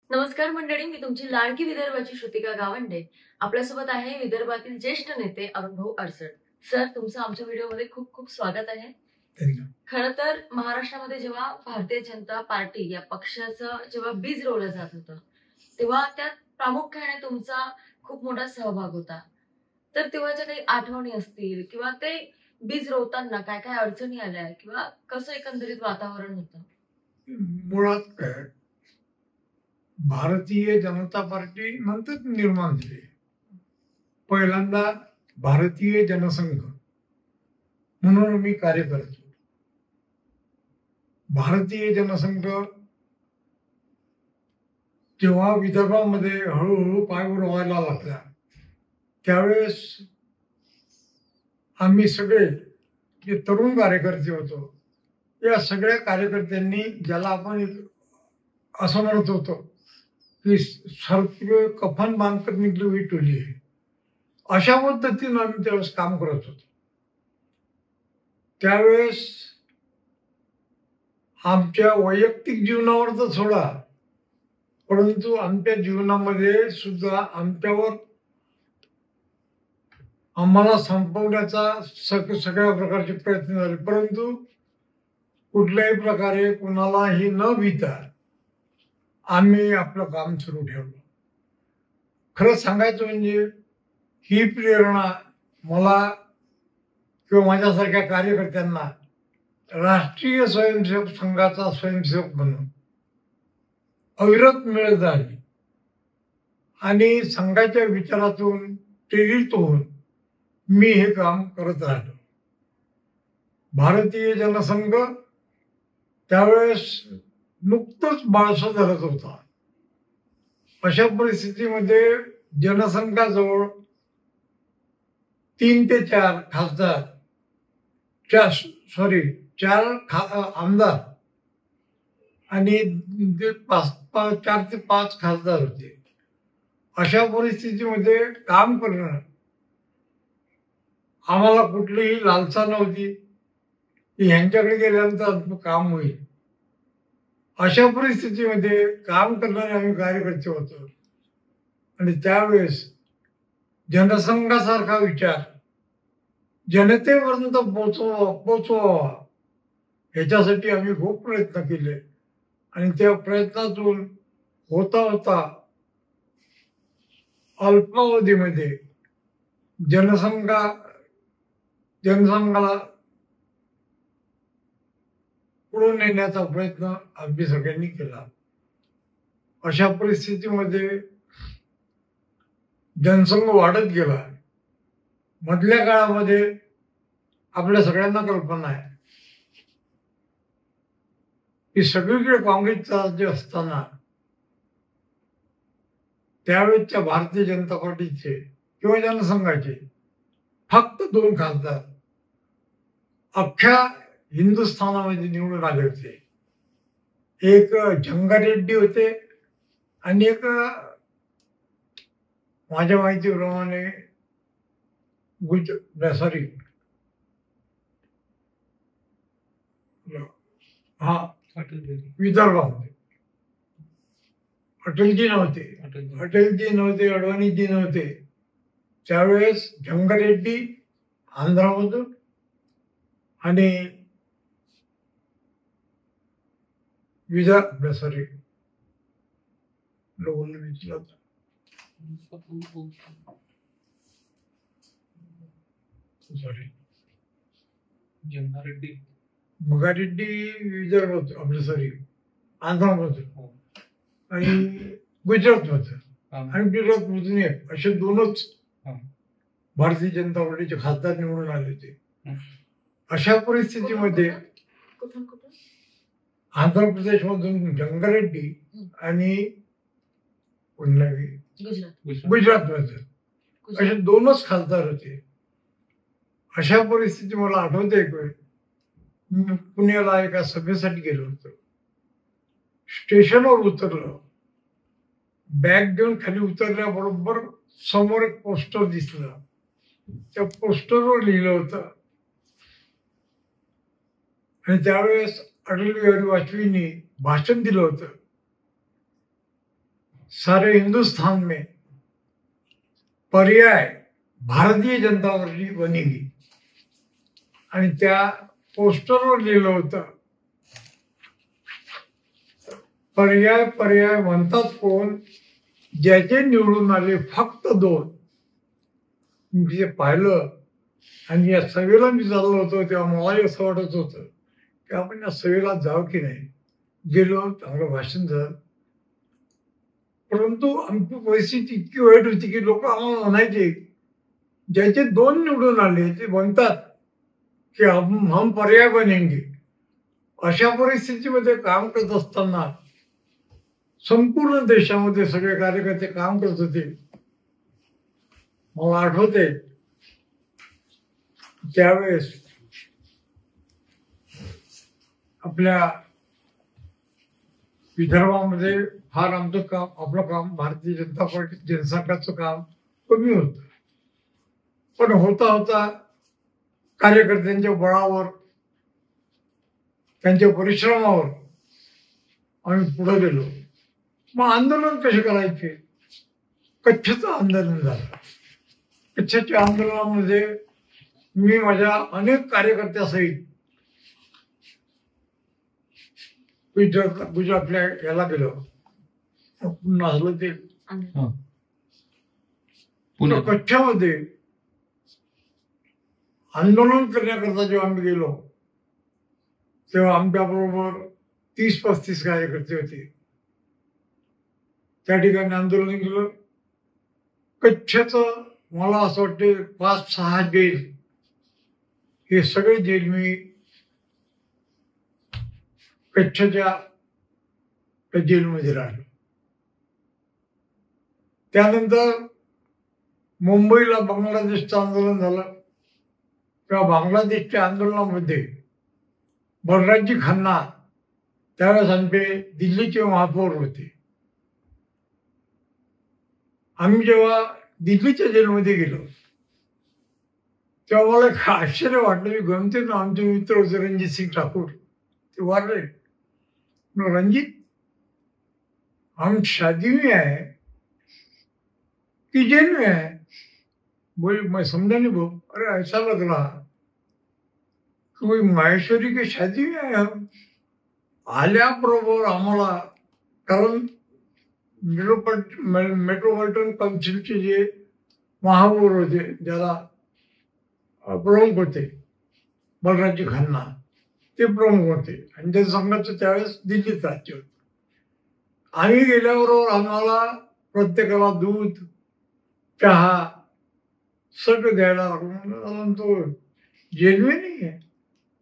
नमस्कार मंडळी, मी तुमची लाडकी विदर्भाची श्रुतिका गावंडे. आपल्यासोबत आहे विदर्भातील ज्येष्ठ नेते अरुणभाऊ अडसड. सर, तुमचं आमच्या व्हिडिओमध्ये खूप खूप स्वागत आहे. खरं तर महाराष्ट्रामध्ये जेव्हा भारतीय जनता पार्टी या पक्षाचं जेव्हा बीज रोवलं जात होतं, तेव्हा त्यात प्रामुख्याने तुमचा खूप मोठा सहभाग होता. तर तेव्हाच्या काही आठवणी असतील किंवा ते बीज रोवताना काय काय अडचणी आल्या किंवा कसं एकंदरीत वातावरण होतं? मुळात काय, भारतीय जनता पार्टी नंतर निर्माण झाली. पहिल्यांदा भारतीय जनसंघ म्हणून मी कार्य करतो. भारतीय जनसंघ जेव्हा विदर्भामध्ये हळूहळू पायवर व्हायला लागला, त्यावेळेस आम्ही सगळे जे तरुण कार्यकर्ते होतो, या सगळ्या कार्यकर्त्यांनी, ज्याला आपण असं म्हणत होतो की सरकी कफन बांधकर निघली हुई टोली आहे, अशा पद्धतीनं आम्ही त्यावेळेस काम करत होतो. त्यावेळेस आमच्या वैयक्तिक जीवनावर तर सोडा, परंतु आमच्या जीवनामध्ये सुद्धा आम्हाला संपवण्याचा सगळ्या प्रकारचे प्रयत्न झाले, परंतु कुठल्याही प्रकारे कुणालाही न भीता आम्ही आपलं काम सुरू ठेवलं. खरं सांगायचं म्हणजे ही प्रेरणा मला किंवा माझ्यासारख्या कार्यकर्त्यांना राष्ट्रीय स्वयंसेवक संघाचा स्वयंसेवक म्हणून अविरत मिळत आली आणि संघाच्या विचारातून प्रेरित होऊन मी हे काम करत राहिलो. भारतीय जनसंघ त्यावेळेस नुकतंच बाळसं धरत होता. अशा परिस्थितीमध्ये जनसंघाजवळ 3 ते 4 खासदार, 4 आमदार आणि 4 ते 5 खासदार होते. अशा परिस्थितीमध्ये काम करणं आम्हाला कुठलीही लालसा नव्हती की ह्यांच्याकडे गेल्यानंतर काम होईल. अशा परिस्थितीमध्ये काम करणारे आम्ही कार्यकर्ते होतो आणि त्यावेळेस जनसंघासारखा विचार जनतेपर्यंत पोचवावा ह्याच्यासाठी आम्ही खूप प्रयत्न केले आणि त्या प्रयत्नातून होता होता अल्पावधीमध्ये जनसंघाला पुढे नेण्याचा प्रयत्न आम्ही सगळ्यांनी केला. अशा परिस्थितीमध्ये जनसंघ वाढत गेला. मधल्या काळामध्ये आपल्या सगळ्यांना कल्पना आहे की सगळीकडे काँग्रेसचा राज्य असताना त्यावेळेसच्या भारतीय जनता पार्टीचे किंवा जनसंघाचे फक्त 2 खासदार अख्ख्या हिंदुस्थानामध्ये निवडून आले होते. एक जंगारेड्डी होते आणि एक माझ्या माहितीप्रमाणे विदर्भामध्ये अटलजी नव्हते, अडवाणीजी नव्हते. त्यावेळेस जंगारेड्डी आंध्रामधून आणि मगारेड्डी विदर्भात आंध्रामधून आणि गुजरातमधून आणि गुजरातमधून एक असे 2च भारतीय जनता पार्टीचे खासदार निवडून आले होते. अशा परिस्थितीमध्ये आंध्र प्रदेश मधून जंगारेड्डी आणि गुजरात मधून असे 2च खासदार होते. अशा परिस्थिती मला आठवते, एक वेळ मी पुण्याला एका सभेसाठी गेलो होतो. स्टेशनवर उतरलो, बॅग घेऊन खाली उतरल्याबरोबर समोर एक पोस्टर दिसलं. त्या पोस्टरवर लिहिलं होतं आणि त्यावेळेस अटल बिहारी वाजपेयींनी भाषण दिलं होतं सारे हिंदुस्तान में पर्याय भारतीय जनता पार्टी बनेगी आणि त्या पोस्टरवर लिहिलं होतं, पर्याय पर्याय म्हणतात कोण, ज्याचे निवडून आले फक्त 2. मी ते पाहिलं आणि या सभेला मी चाललो होतो तेव्हा मलाही असं वाटत होतं की आपण या सभेला जावं की नाही. गेलो, चांगलं भाषण झालं, परंतु आमची परिस्थिती इतकी वाईट होती की लोक आम्हाला म्हणायचे, ज्याचे 2 निवडून आले ते म्हणतात की हम पर्याय बनेंगे. अशा परिस्थितीमध्ये काम करत असताना संपूर्ण देशामध्ये सगळे कार्यकर्ते काम करत होते. मला आठवते त्यावेळेस आपल्या विदर्भामध्ये फार आमचं काम, आपलं काम, भारतीय जनता पार्टी जनसंघाचं काम कमी होतं. पण होता होता कार्यकर्त्यांच्या बळावर, त्यांच्या परिश्रमावर आम्ही पुढे गेलो. मग आंदोलन कसे करायचे? कच्छचं आंदोलन झालं. कच्छच्या आंदोलनामध्ये मी माझ्या अनेक कार्यकर्त्यासहित गुजरातल्या याला गेलो. पुन्हा झालं ते कच्छमध्ये आंदोलन करण्याकरता जेव्हा आम्ही गेलो तेव्हा आमच्याबरोबर 30-35 कार्यकर्ते होते. त्या ठिकाणी आंदोलन केलं. कच्छचं मला असं वाटते 5-6 जेल, हे सगळे जेल मी कच्छच्या जेलमध्ये राहिलो. त्यानंतर मुंबईला बांगलादेशचं आंदोलन झालं. त्या बांगलादेशच्या आंदोलनामध्ये बलराजी खन्ना त्यावेळेस आमचे दिल्लीचे महापौर होते. आम्ही जेव्हा दिल्लीच्या जेलमध्ये गेलो तेव्हा मला एक आश्चर्य वाटलं. मी गमते ना, आमचे मित्र होते रणजित सिंग ठाकूर, ते वारले. रंजीत, हम शादी में आए कि जेल में आए? बोले, मैं समझा नहीं भाऊ. अरे ऐसा लग रहा कोई माहेश्वरी के शादी में आए हम. आल्याबरोबर आम्हाला, कारण मेट्रोपॉलिटन काउन्सिलचे जे महापौर होते, ज्याला प्रमुख होते बलराजी खन्ना, ते प्रमुख होते आणि त्या संघाचं त्यावेळेस दिल्लीत राज्य होतं. आम्ही गेल्याबरोबर आम्हाला प्रत्येकाला दूध, चहा सगळं द्यायला लागून. तो जेलवे नाही आहे.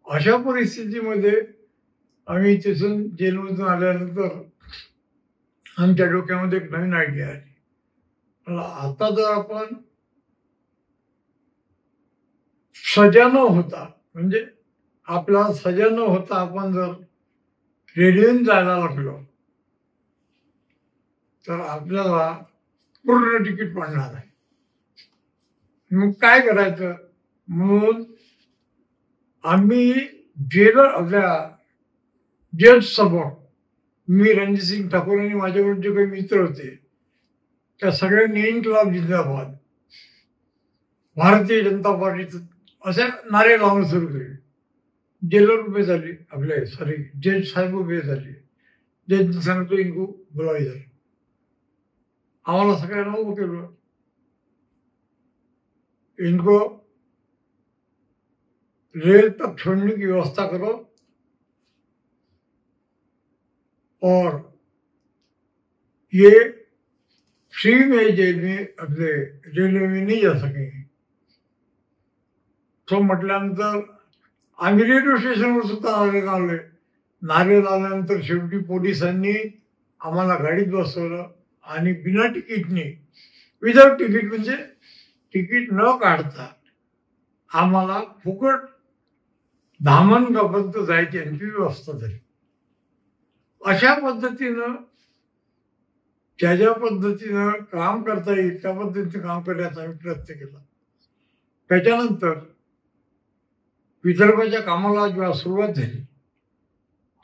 अशा परिस्थितीमध्ये आम्ही तिथून जेलमधून आल्यानंतर आमच्या डोक्यामध्ये एक नवीन आयडिया आली. आता जर आपण सजा न होता, म्हणजे आपला सजा न होता आपण जर रेल्वेने जायला लागलो तर आपल्याला पूर्ण तिकीट पडणार आहे. मग काय करायचं? म्हणून आम्ही जेलर, आपल्या जज समोर मी, रणजित सिंग ठाकूर आणि माझ्याकडे जे काही मित्र होते त्या सगळ्यांनी इन्क्लाब जिंदाबाद, भारतीय जनता पार्टीचं असे नारे लावून सुरू केले. जेलर उभे झाले, आपले सॉरी जज साहेब उभे झाले. जज सांगतो इनको बुलावे झाले. आम्हाला सगळ्यांना उभं केलं. इनको रेल तक छोड़ने की व्यवस्था करो और ये फ्री में जेल में अपने रेलवे में नहीं जा सकेंगे. तो म्हटल्यानंतर आम्ही रेल्वे स्टेशनवर सुद्धा नारे लावले. नारे लावल्यानंतर शेवटी पोलिसांनी आम्हाला गाडीत बसवलं आणि बिना तिकीटने, विदाउट तिकीट म्हणजे तिकीट न काढता आम्हाला फुकट धामणगावपर्यंत जायची यांची व्यवस्था झाली. अशा पद्धतीनं ज्या पद्धतीनं काम करता येईल त्या पद्धतीने काम करण्याचा आम्ही प्रयत्न केला. त्याच्यानंतर विदर्भाच्या कामाला जेव्हा सुरुवात झाली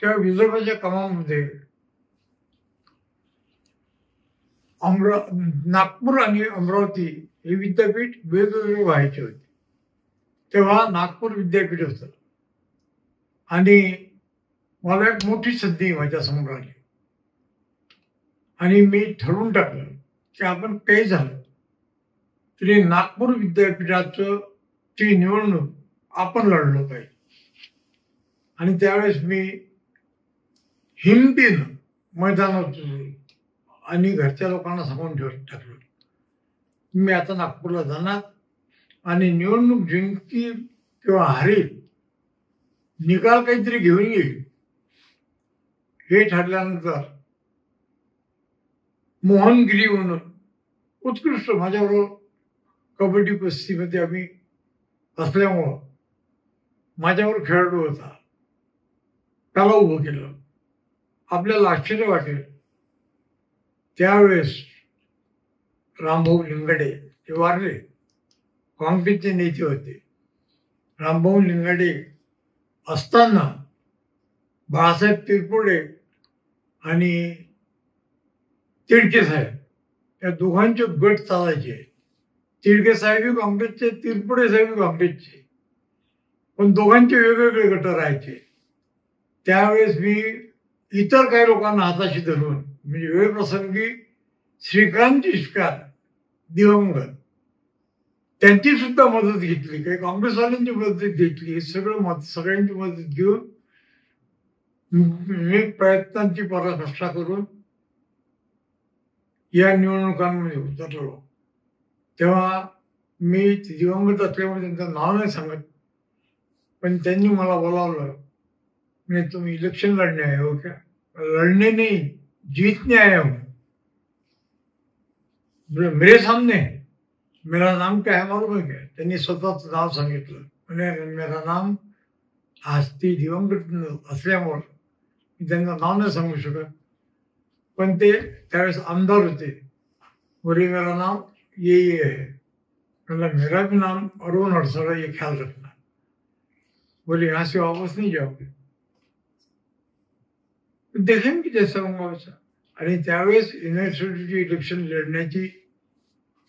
तेव्हा विदर्भाच्या कामामध्ये नागपूर आणि अमरावती हे विद्यापीठ वेगवेगळे व्हायचे होते. तेव्हा नागपूर विद्यापीठ होतं आणि मला एक मोठी संधी माझ्या समोर आली आणि मी ठरवून टाकलं की आपण काही झालं तरी नागपूर विद्यापीठाचं ची निवडणूक आपण लढलो पाहिजे. आणि त्यावेळेस मी हिमतीनं मैदानात उतरलो आणि घरच्या लोकांना सांगून टाकलं मी आता नागपूरला जाणार आणि निवडणूक जिंकली किंवा हारेल निकाल काहीतरी घेऊन येईल. हे ठरल्यानंतर मोहनगिरी म्हणून उत्कृष्ट माझ्याबरोबर कबड्डी कुस्तीमध्ये आम्ही असल्यामुळं माझ्यावर खेळाडू होता, त्याला उभं केलं. आपल्याला आश्चर्य वाटेल त्यावेळेस रामभाऊ लिंगाडे ते वारले, काँग्रेसचे नेते होते. रामभाऊ लिंगाडे असताना बाळासाहेब तिरपुडे आणि तिडके साहेब या दोघांचे गट चालायचे. तिडके साहेब काँग्रेसचे, तिरपुडे साहेब काँग्रेसचे, पण दोघांचे वेगवेगळे गट राहायचे. त्यावेळेस मी इतर काही लोकांना हाताशी धरून म्हणजे वेळ प्रसंगी श्रीकांत जिचकार दिवंगत त्यांची सुद्धा मदत घेतली, काही काँग्रेसवाल्यांची मदत घेतली. सगळ्यांची मदत घेऊन मी प्रयत्नांची पराकाष्ठा करून या निवडणुकांमध्ये उतरलो. तेव्हा मी दिवंगत असल्यामुळे त्यांचं नाव नाही सांगत, पण त्यांनी मला बोलावलं. म्हणजे तुम्ही इलेक्शन लढणे आए हो क्या? लड़ने नहीं, जीतने आया हूं. मेरे सामने मेरा नाम क्या है मालूम है क्या? त्यांनी स्वतःच नाव सांगितलं. म्हणजे मेरा नाम आज ती दिवंगत असल्यामुळं मी त्यांचं नाव नाही सांगू शकत, पण ते त्यावेळेस आमदार होते. बोले मेरा नाम ये है. मतलब मेरा भी नाम अरुण अडसरा, ये ख्याल रखना. बोले यहाँ से वापस नहीं जाओगे, देखेंगे जैसा होगा वैसा. आणि त्यावेळेस युनिव्हर्सिटीची इलेक्शन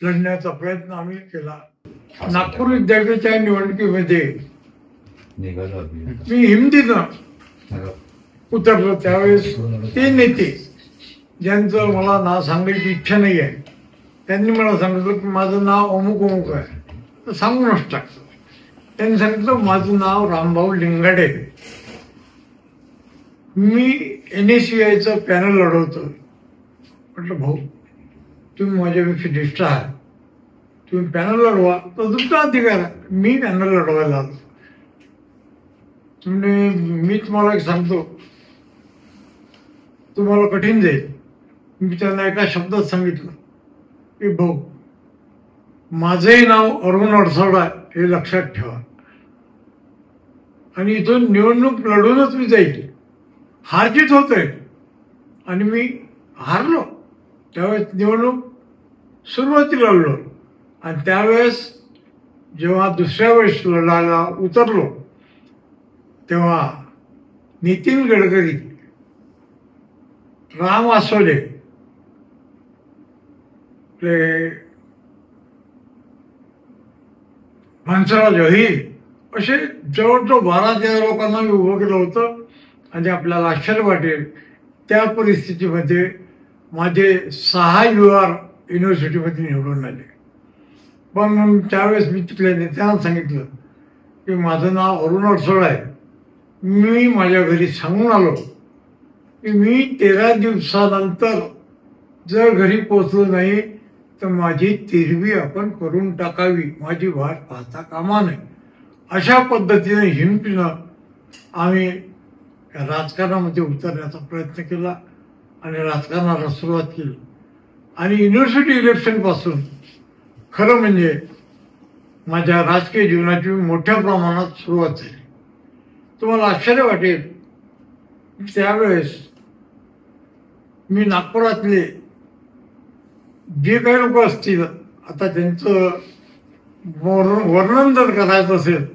लढण्याचा प्रयत्न आम्ही केला. नागपूर विद्यापीठाच्या निवडणुकीमध्ये मी हिमतीनं उतरलो. त्यावेळेस ते नेते ज्यांचं मला नाव सांगायची इच्छा नाही आहे त्यांनी मला सांगितलं की माझं नाव अमुक अमुक आहे, तर सांगूनच टाकतो. त्यांनी सांगितलं माझं नाव रामभाऊ लिंगाडे, मी NSCIचं पॅनल लढवतो. म्हटलं भाऊ तुम्ही माझ्यापेक्षा ज्येष्ठ आहात, तुम्ही पॅनल लढवा तर तुमचा अधिकार आहे. मी पॅनल लढवायला आलो. मी तुम्हाला एक सांगतो, तुम्हाला कठीण जाईल. मी त्यांना एका शब्दात सांगितलं की भाऊ माझंही नाव अरुण अडसोडा हे लक्षात ठेवा आणि इथून निवडणूक लढूनच मी जाईल. हारजीत होतंय आणि मी हारलो. त्यावेळेस निवडणूक सुरुवातीला लढलो आणि त्यावेळेस जेव्हा दुसऱ्या वेळेस लढायला उतरलो तेव्हा नितीन गडकरी, राम आसोले, हंसराज अहिर असे जवळजवळ 12-13 लोकांना मी उभं केलं होतं. आणि आपल्याला आश्चर्य वाटेल त्या परिस्थितीमध्ये माझे 6 UR युनिव्हर्सिटीमध्ये निवडून आले. पण त्यावेळेस मी तिथल्या नेत्यांना सांगितलं की माझं नाव अरुण अडसोड आहे. मी माझ्या घरी सांगून आलो की मी 13 दिवसानंतर जर घरी पोचलो नाही तर माझी तिरवी आपण करून टाकावी, माझी वाट पाहता कामा नये. अशा पद्धतीने हिमतीनं आम्ही राजकारणामध्ये उतरण्याचा प्रयत्न केला आणि राजकारणाला सुरुवात केली. आणि युनिव्हर्सिटी इलेक्शनपासून खरं म्हणजे माझ्या राजकीय जीवनाची मोठ्या प्रमाणात सुरुवात झाली. तुम्हाला आश्चर्य वाटेल त्यावेळेस मी नागपुरातले जे काही लोक असतील, आता त्यांचं वर्णन जर करायचं असेल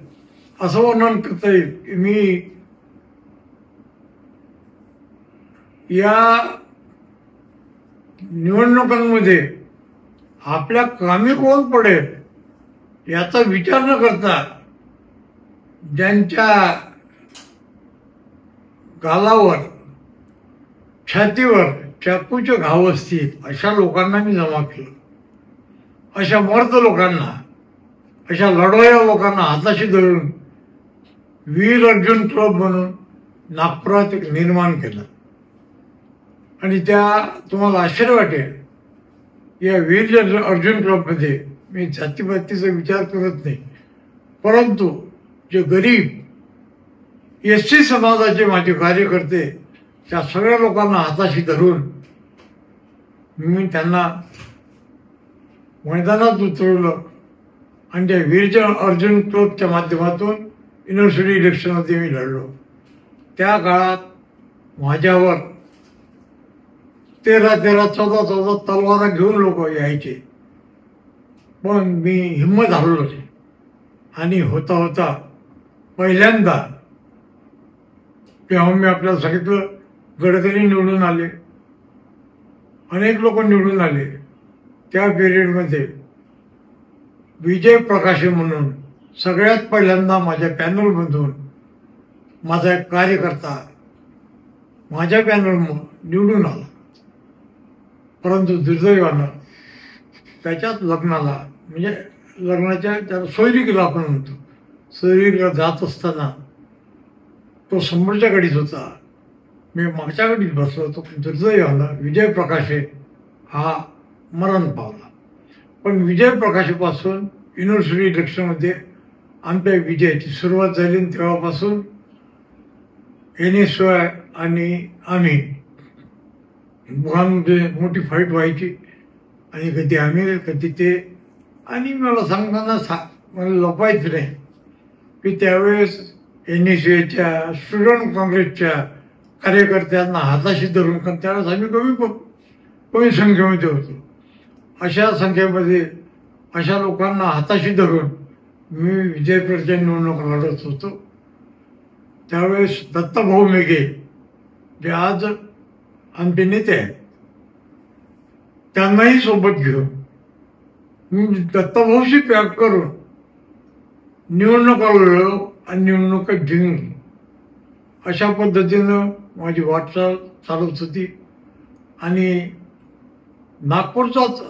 असं वर्णन करता येईल. मी या निवडणुकांमध्ये आपल्या कामी कोण पडेल याचा विचार न करता ज्यांच्या गालावर छातीवर चाकूचे घाव असतील अशा लोकांना मी जमा केलं. अशा मर्द लोकांना, अशा लढवया लोकांना हाताशी धरून वीर अर्जुन क्लब म्हणून नागपुरात एक निर्माण केलं. आणि त्या तुम्हाला आश्चर्य वाटेल, या वीर अर्जुन क्लबमध्ये मी जातीपातीचा विचार करत नाही, परंतु जे गरीब SC समाजाचे माझे कार्यकर्ते त्या सगळ्या लोकांना हाताशी धरून मी त्यांना मैदानात उतरवलं आणि त्या वीर अर्जुन क्लबच्या माध्यमातून युनिव्हर्सिटी इलेक्शनमध्ये मी लढलो. त्या काळात माझ्यावर 13-13, 14-14 तलवारा घेऊन लोक यायचे, पण मी हिंमत हारलो नाही. आणि होता होता पहिल्यांदा तेव्हा मी आपल्याला सांगितलं, गडकरी निवडून आले, अनेक लोक निवडून आले. त्या पिरियडमध्ये विजय प्रकाशे म्हणून सगळ्यात पहिल्यांदा माझ्या पॅनलमधून माझा एक कार्यकर्ता माझ्या पॅनल निवडून आला. परंतु दुर्दैवानं त्याच्याच लग्नाला, म्हणजे लग्नाच्या त्याला सोयरीकीला आपण म्हणतो, सोयरीकीला जात असताना तो समोरच्या गाडीत होता, मी मागच्या गाडीत बसलो होतो. दुर्दैवानं विजय प्रकाशे हा मरण पावला. पण विजय प्रकाशेपासून युनिव्हर्सिटी इलेक्शनमध्ये आमच्या विजयाची सुरुवात झाली. आणि तेव्हापासून NSY आणि आम्ही दोघांमध्ये मोठी फाईट व्हायची. आणि कधी आम्ही कधी ते. आणि मला सांगताना मला लपायचं नाही की त्यावेळेस NSYच्या स्टुडंट काँग्रेसच्या कार्यकर्त्यांना हाताशी धरून, कारण त्यावेळेस आम्ही कमी संख्येमध्ये होतो, अशा संख्येमध्ये अशा लोकांना हाताशी धरून मी विजयपूरच्या निवडणूक लढत होतो. त्यावेळेस दत्ताभाऊ मेघे जे आज आमचे नेते आहेत त्यांनाही सोबत घेऊन मी दत्ताभाऊशी पॅक करून निवडणुका लढलो आणि निवडणुका जिंकलो. अशा पद्धतीनं माझी वाटचाल चालत होती. आणि नागपूरचाच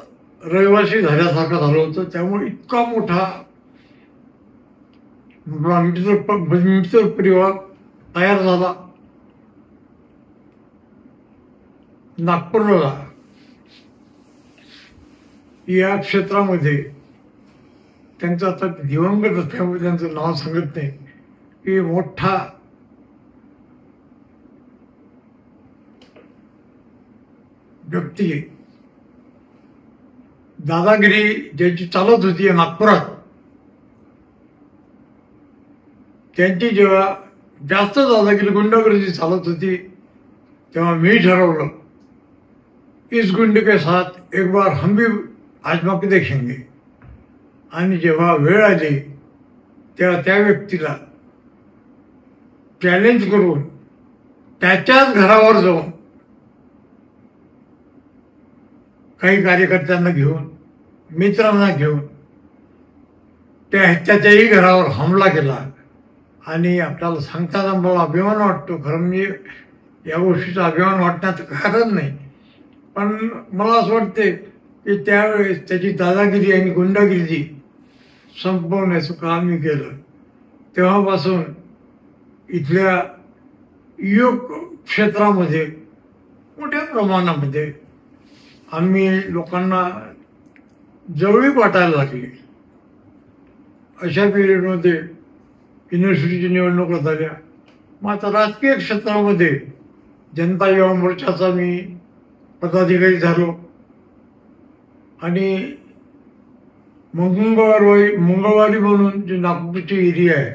रहिवासी झाल्यासारखं झालं होतं. त्यामुळे इतका मोठा मित्र परिवार तयार झाला. नागपूरला या क्षेत्रामध्ये त्यांचं आता दिवंगत असल्यामुळे त्यांचं नाव सांगत नाही की मोठा व्यक्ती दादागिरी ज्यांची चालत होती नागपुरात, त्यांची जेव्हा जास्त दादागिरी गुंडागर्दी चालत होती तेव्हा मी ठरवलं, इस गुंडे के साथ एक बार हम भी आजमा के देखेंगे. आणि जेव्हा वेळ आली तेव्हा त्या व्यक्तीला चॅलेंज करून त्याच्याच घरावर जाऊन काही कार्यकर्त्यांना घेऊन, मित्रांना घेऊन त्याच्याही घरावर हमला केला. आणि आपल्याला सांगताना मला अभिमान वाटतो. खरं मी या गोष्टीचा अभिमान वाटण्याचं कारण नाही, पण मला असं वाटते की त्यावेळेस त्याची दादागिरी आणि गुंडागिरी संपवण्याचं काम मी केलं. तेव्हापासून इथल्या युवक क्षेत्रामध्ये मोठ्या प्रमाणामध्ये आम्ही लोकांना जवळीक वाटायला लागली. अशा पिरियडमध्ये युनिव्हर्सिटीची निवडणुका झाल्या. मग आता राजकीय क्षेत्रामध्ये जनता युवा मोर्चाचा मी पदाधिकारी झालो. आणि मंगळवारी म्हणून जे नागपूरची एरिया आहे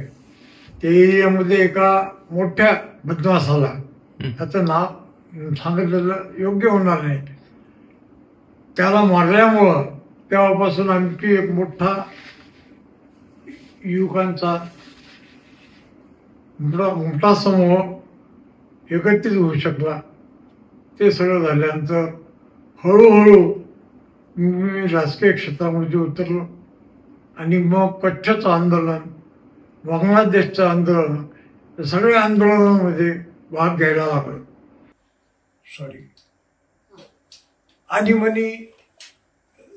त्या एरियामध्ये एका मोठ्या बदमाशाला, त्याचं नाव सांगितलेलं योग्य होणार नाही, त्याला मारल्यामुळं तेव्हापासून आमची एक मोठा युवकांचा मोठा समूह एकत्रित होऊ शकला. ते सगळं झाल्यानंतर हळूहळू मी राजकीय क्षेत्रामध्ये उतरलो आणि मग कच्छचं आंदोलन, बांगलादेशचं आंदोलन, या सगळ्या आंदोलनामध्ये भाग घ्यायला लागलो. आणीबाणी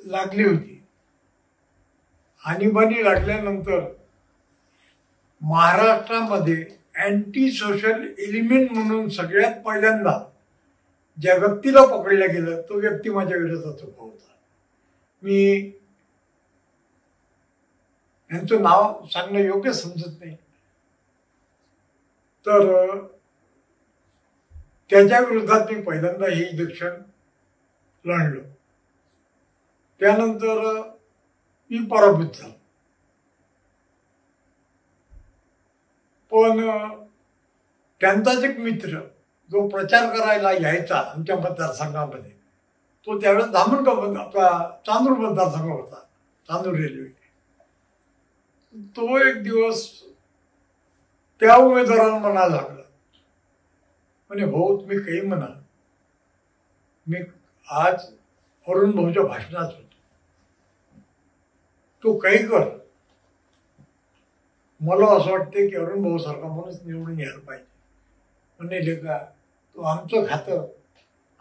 लागली होती. आणीबाणी लागल्यानंतर महाराष्ट्रामध्ये अँटी सोशल एलिमेंट म्हणून सगळ्यात पहिल्यांदा ज्या व्यक्तीला पकडलं गेलं तो व्यक्ती माझ्या विरोधात उभा होता. मी यांचं नाव सांगणं योग्य समजत नाही, तर त्याच्या विरोधात मी पहिल्यांदा हे इलेक्शन लढलो. त्यानंतर मी पराभूत झालो. पण त्यांचाच एक मित्र जो प्रचार करायला यायचा आमच्या मतदारसंघामध्ये, तो त्यावेळेस धामणगाव आपला चांदूर मतदारसंघ होता, चांदूर रेल्वे. तो एक दिवस त्या उमेदवाराला म्हणायला लागला, म्हणे भाऊ तुम्ही काही म्हणा, मी आज अरुण भाऊच्या भाषणात होतो, तू काही कर, मला असं वाटते की अरुण भाऊ सारखा माणूस निवडून यायला पाहिजे. म्हणे लेका तू आमचं खातं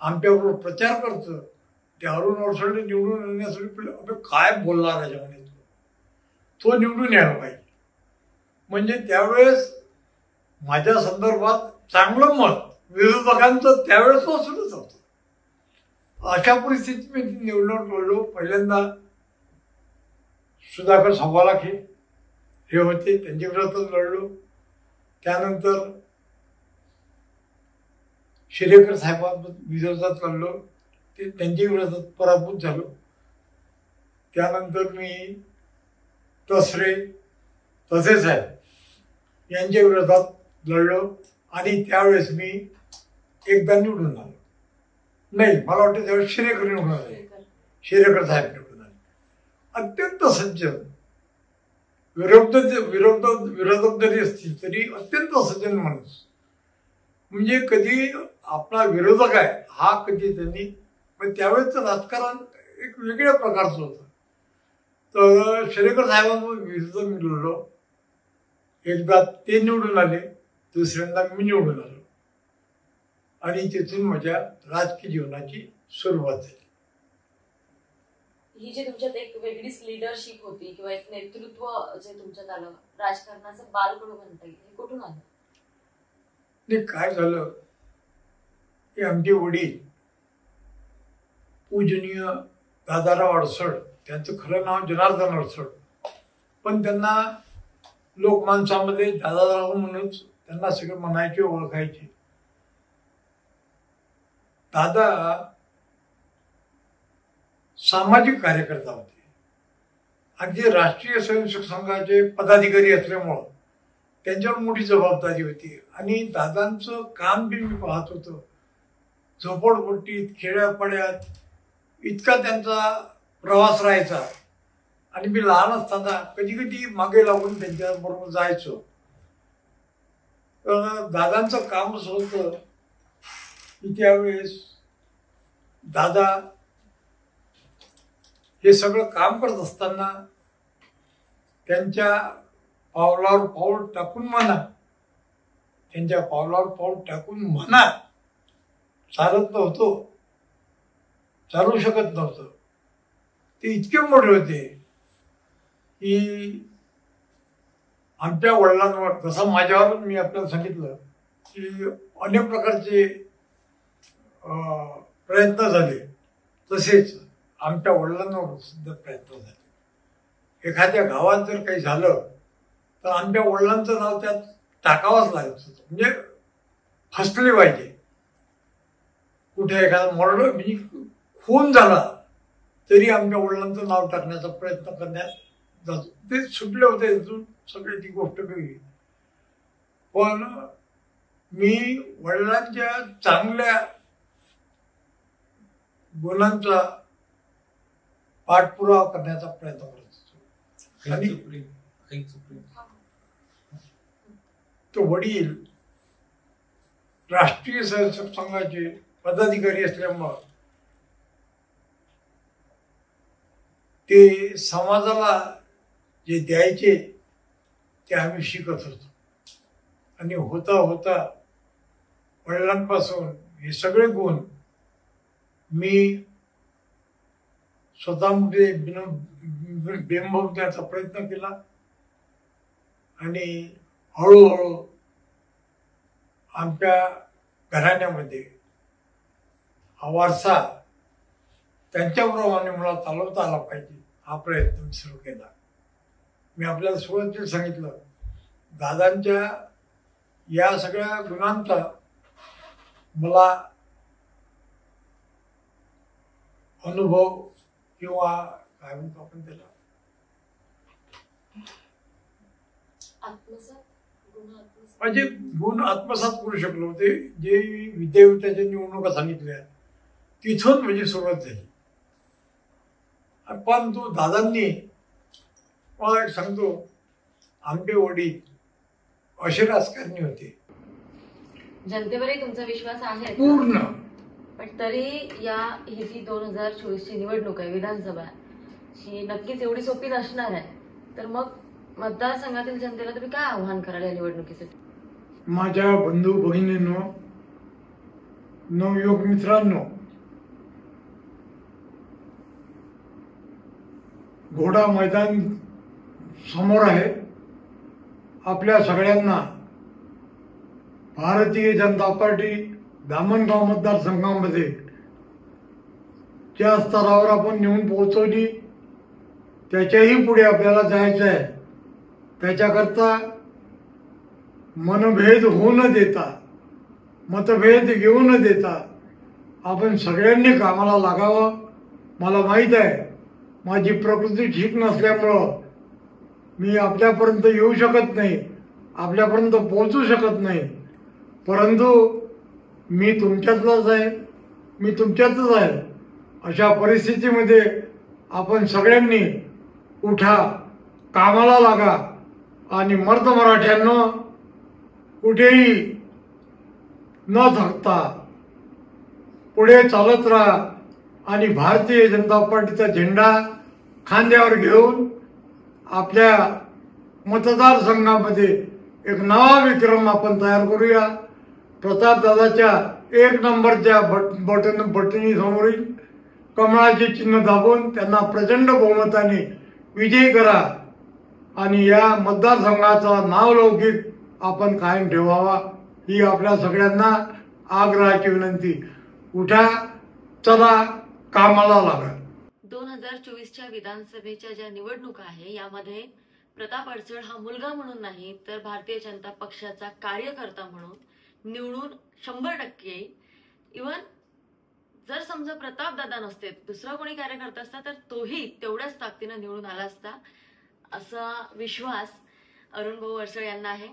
आमच्याबरोबर प्रचार करतो, त्या अरुण अडसोडे निवडून येण्यासाठी काय बोलणार आहे म्हणे, तो निवडून यायला पाहिजे. म्हणजे त्यावेळेस माझ्या संदर्भात चांगलं मत विरोधकांचं त्यावेळेस वसूलच होतं. अशा परिस्थितीत मी निवडणूक लढलो. पहिल्यांदा सुधाकर सव्वालाखे हे होते, त्यांच्या विरोधात लढलो. त्यानंतर शिरेकर साहेबांच्या विरोधात लढलो, ते त्यांच्या विरोधात पराभूत झालो. त्यानंतर मी तसरे तसे साहेब यांच्या विरोधात लढलो आणि त्यावेळेस मी एकदा निवडून आलो. नाही, मला वाटतं त्यावेळेस शिरेकर निवडून आले, शिरेकर साहेब निवडून आले. अत्यंत सज्जन, विरोधक जरी असतील तरी अत्यंत सज्जन माणूस. म्हणजे कधी आपला विरोधक आहे हा कधी त्यांनी, पण त्यावेळेचं राजकारण एक वेगळ्या प्रकारचं होतं. तर शिरेकर साहेबांविरुद्ध मी लढलो. एकदा ते निवडून आले, दुसऱ्यांदा मी निवडून आलो आणि तिथून माझ्या राजकीय जीवनाची सुरुवात झाली. ही जी तुमच्यात एक वेगळीच लिडरशिप होती किंवा एक नेतृत्व जे तुमच्यात आलं, राजकारणाचं बालकडू म्हणता येईल, हे कुठून आलं? काय झालं की आमचे वडील पूजनीय दादाराव अडसड, त्यांचं खरं नाव जनार्दन अडसड, पण त्यांना लोकमानसामध्ये दादाराव म्हणूनच त्यांना सगळं म्हणायचे, ओळखायचे. दादा सामाजिक कार्यकर्ता होते. अगदी राष्ट्रीय स्वयंसेवक संघाचे पदाधिकारी असल्यामुळं त्यांच्यावर मोठी जबाबदारी होती. आणि दादांचं काम बी मी पाहत होतो. झोपडपट्टीत, खेड्यापाड्यात इतका त्यांचा प्रवास राहायचा. आणि मी लहान असताना कधी कधी मागे लागून त्यांच्याबरोबर जायचो. तर दादांचं काम असं होतं की त्यावेळेस दादा हे सगळं काम करत असताना त्यांच्या पावलावर पाऊल टाकून म्हणा, त्यांच्या पावलावर पाऊल टाकून म्हणा चालत नव्हतो, चालू शकत नव्हतं. ते इतके मोठे होते की आमच्या वडिलांवर, जसं माझ्यावर मी आपल्याला सांगितलं की अनेक प्रकारचे प्रयत्न झाले, तसेच आमच्या वडिलांवर सुद्धा प्रयत्न झाले. एखाद्या गावात जर काही झालं तर आमच्या वडिलांचं नाव त्यात टाकावंच लागत होतं. म्हणजे फसले पाहिजे. कुठे एखादा मर्डर म्हणजे खून झाला तरी आमच्या वडिलांचं नाव टाकण्याचा प्रयत्न करण्यात जातो. ते सुटले होते इथून, सगळी ती गोष्ट वेगळी. पण मी वडिलांच्या चांगल्या गुणांचा पाठपुरावा करण्याचा प्रयत्न करत होतो. आणि तो वडील राष्ट्रीय स्वयंसेवक संघाचे पदाधिकारी असल्यामुळं ते समाजाला जे द्यायचे ते आम्ही शिकत होतो. आणि होता होता वडिलांपासून हे सगळे गुण मी स्वतःमध्ये बिंबवण्याचा प्रयत्न केला. आणि हळूहळू आमच्या घराण्यामध्ये हा वारसा त्यांच्याप्रमाणे मला चालवता आला पाहिजे हा प्रयत्न सुरू केला. मी आपल्याला सुरुवातीला सांगितलं, दादांच्या या सगळ्या गुणांचा मला अनुभव किंवा काय म्हणतो आपण त्याला म्हणजे गुण आत्मसात करू शकलो होते. जे विद्यापीठाच्या निवडणुका सांगितल्या तिथून म्हणजे सुरुवात झाली. पण तो दादांनी मला एक सांगतो, आमचे वडील असे राजकारणी होते. जनतेवरही तुमचा विश्वास आहे पूर्ण. पण तरी ही जी 2024 ची निवडणूक आहे विधानसभा, ही नक्कीच एवढी सोपी नसणार आहे. तर मग मतदारसंघातील जनतेला तुम्ही काय आव्हान कराल या निवडणुकीसाठी? माझ्या बंधू भगिनींनो, नवयुवक मित्रांनो, घोडा मैदान समोर आहे. आपल्या सगळ्यांना भारतीय जनता पार्टी धामणगाव मतदारसंघामध्ये ज्या स्तरावर आपण नेऊन पोहोचवली त्याच्याही पुढे आपल्याला जायचं आहे. त्याच्याकरता मनभेद होऊ न देता, मतभेद घेऊ न देता आपण सगळ्यांनी कामाला लागावं. मला माहीत आहे माझी प्रकृती ठीक नसल्यामुळं मी आपल्यापर्यंत येऊ शकत नाही, आपल्यापर्यंत पोहोचू शकत नाही. परंतु मी तुमच्यातलाच आहे, मी तुमच्यातच आहे. अशा परिस्थितीमध्ये आपण सगळ्यांनी उठा, कामाला लागा आणि मर्द मराठ्यांनो कुठेही न थकता पुढे चालत राहा आणि भारतीय जनता पार्टीचा झेंडा खांद्यावर घेऊन आपल्या मतदारसंघामध्ये एक नवा विक्रम आपण तयार करूया. प्रतापदादाच्या 1 नंबरच्या बटनी समोरील कमळाचे चिन्ह दाबून त्यांना प्रचंड बहुमताने विजयी करा आणि या मतदारसंघाचा नावलौकिक आपण कायम ठेवावा ही आपल्या सगळ्यांना आग्रहाची विनंती. उठा, चला, कामाला लागा. 2024च्या विधानसभेच्या ज्या निवडणुका आहे यामध्ये प्रताप अडसड हा मुलगा म्हणून नाही तर भारतीय जनता पक्षाचा कार्यकर्ता म्हणून निवडून 100% येईल. इव्हन जर समजा प्रताप दादा नसते, दुसरा कोणी कार्यकर्ता असता तर तोही तेवढ्याच ताकदीने निवडून आला असता असा विश्वास अरुण भाऊ अडसड यांना आहे.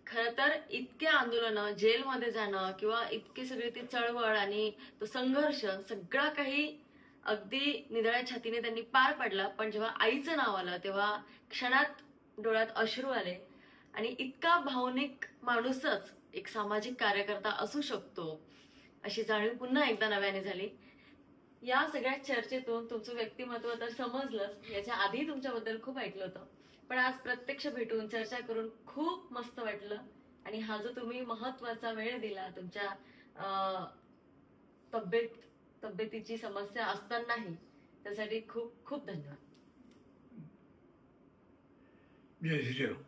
खरं तर इतके आंदोलन, जेलमध्ये जाणं किंवा इतकी सगळी ती चळवळ आणि तो संघर्ष सगळा काही अगदी निधड्या छातीने त्यांनी पार पाडला. पण जेव्हा आईचं नाव आलं तेव्हा क्षणात डोळ्यात अश्रू आले. आणि इतका भावनिक माणूसच एक सामाजिक कार्यकर्ता असू शकतो अशी जाणीव पुन्हा एकदा नव्याने झाली. या सगळ्या चर्चेतून तुमचं व्यक्तिमत्व तर समजलंच, याच्या आधी तुमच्याबद्दल खूप ऐकलं होतं, पण आज प्रत्यक्ष भेटून चर्चा करून खूप मस्त वाटलं. आणि हा जो तुम्ही महत्वाचा वेळ दिला तुमच्या तब्येतीची समस्या असतानाही, त्यासाठी खूप खूप धन्यवाद. जय श्रीराम.